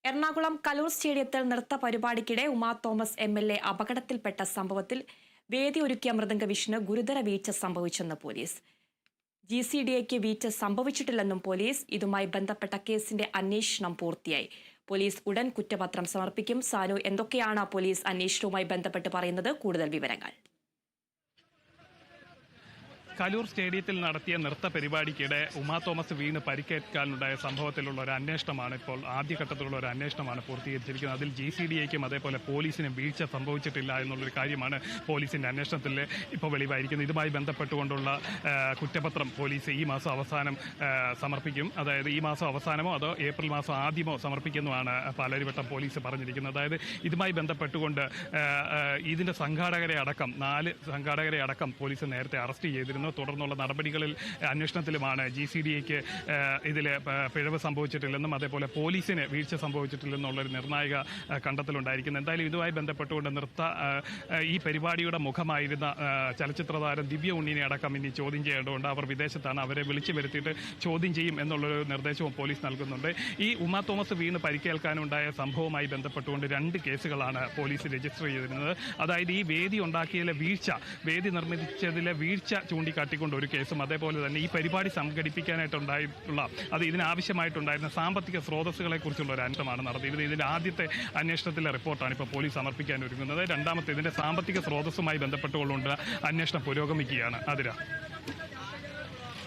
എറണാകുളം കലൂർ സ്റ്റേഡിയത്തിൽ നൃത്ത പരിപാടിക്കിടെ Uma Thomas MLA അപകടത്തിൽപ്പെട്ട സംഭവത്തിൽ വേദി ഒരുക്കിയ മൃദംഗ വിഷ്ണു ഗുരുതര വീഴ്ച സംഭവിച്ചെന്ന് പോലീസ്. GCDAക്ക് വീഴ്ച സംഭവിച്ചിട്ടില്ലെന്നും പോലീസ്. ഇതുമായി ബന്ധപ്പെട്ട കേസിന്റെ അന്വേഷണം പൂർത്തിയായി. പോലീസ് ഉടൻ കുറ്റപത്രം സമർപ്പിക്കും. സാനു, എന്തൊക്കെയാണ് പോലീസ് അന്വേഷണവുമായി ബന്ധപ്പെട്ട് പറയുന്നത്? കൂടുതൽ വിവരങ്ങൾ. കലൂർ സ്റ്റേഡിയത്തിൽ നടത്തിയ നൃത്ത പരിപാടിക്കിടെ ഉമാ തോമസ് വീണ് പരിക്കേൽക്കാനുണ്ടായ സംഭവത്തിലുള്ള ഒരു അന്വേഷണമാണ് ഇപ്പോൾ ആദ്യഘട്ടത്തിലുള്ള ഒരു അന്വേഷണമാണ് പൂർത്തീകരിച്ചിരിക്കുന്നത്. അതിൽ GCDAക്കും അതേപോലെ പോലീസിനും വീഴ്ച സംഭവിച്ചിട്ടില്ല എന്നുള്ളൊരു കാര്യമാണ് പോലീസിന്റെ അന്വേഷണത്തിൽ ഇപ്പോൾ വെളിവായിരിക്കുന്നത്. ഇതുമായി ബന്ധപ്പെട്ടുകൊണ്ടുള്ള കുറ്റപത്രം പോലീസ് ഈ മാസം അവസാനം സമർപ്പിക്കും. അതായത് ഈ മാസം അവസാനമോ അതോ ഏപ്രിൽ മാസം ആദ്യമോ സമർപ്പിക്കുമെന്നാണ് പാലാരിവട്ടം പോലീസ് പറഞ്ഞിരിക്കുന്നത്. അതായത് ഇതുമായി ബന്ധപ്പെട്ടുകൊണ്ട് ഇതിന്റെ സംഘാടകരെ അടക്കം 4 സംഘാടകരെ അടക്കം പോലീസ് നേരത്തെ അറസ്റ്റ് ചെയ്തിരുന്നു. തുടർന്നുള്ള നടപടികളിൽ അന്വേഷണത്തിലുമാണ് GCDAക്ക് ഇതിൽ പിഴവ് സംഭവിച്ചിട്ടില്ലെന്നും അതേപോലെ പോലീസിന് വീഴ്ച സംഭവിച്ചിട്ടില്ലെന്നുള്ളൊരു നിർണായക കണ്ടെത്തലുണ്ടായിരിക്കുന്നത്. എന്തായാലും ഇതുമായി ബന്ധപ്പെട്ടുകൊണ്ട് ഈ പരിപാടിയുടെ മുഖമായിരുന്ന ചലച്ചിത്ര താരം ദിവ്യ ഉണ്ണിനെ അടക്കം ഇനി ചോദ്യം ചെയ്യേണ്ടതുണ്ട്. അവർ വിദേശത്താണ്. അവരെ വിളിച്ചു വരുത്തിയിട്ട് ചോദ്യം ചെയ്യും എന്നുള്ളൊരു നിർദ്ദേശവും പോലീസ് നൽകുന്നുണ്ട്. ഈ ഉമാ തോമസ് വീണ് പരിക്കേൽക്കാനുണ്ടായ സംഭവവുമായി ബന്ധപ്പെട്ടുകൊണ്ട് 2 കേസുകളാണ് പോലീസ് രജിസ്റ്റർ ചെയ്തിരുന്നത്. അതായത് ഈ വേദി ഉണ്ടാക്കിയതിലെ വീഴ്ച, വേദി നിർമ്മിച്ചതിലെ വീഴ്ച ചൂണ്ടിക്കാട്ടിക്കൊണ്ട് ഒരു കേസും, അതേപോലെ തന്നെ ഈ പരിപാടി സംഘടിപ്പിക്കാനായിട്ടുണ്ടായിട്ടുള്ള ഇതിനാവശ്യമായിട്ടുണ്ടായിരുന്ന സാമ്പത്തിക സ്രോതസ്സുകളെ കുറിച്ചുള്ള ഒരു അന്വേഷണമാണ് നടത്തിയിരുന്നത്. ഇതിന്റെ ആദ്യത്തെ അന്വേഷണത്തിലെ റിപ്പോർട്ടാണ് ഇപ്പോൾ പോലീസ് സമർപ്പിക്കാൻ ഒരുങ്ങുന്നത്. രണ്ടാമത്തെ ഇതിന്റെ സാമ്പത്തിക സ്രോതസ്സുമായി ബന്ധപ്പെട്ടുകൊണ്ടുള്ള അന്വേഷണം പുരോഗമിക്കുകയാണ്. അതിര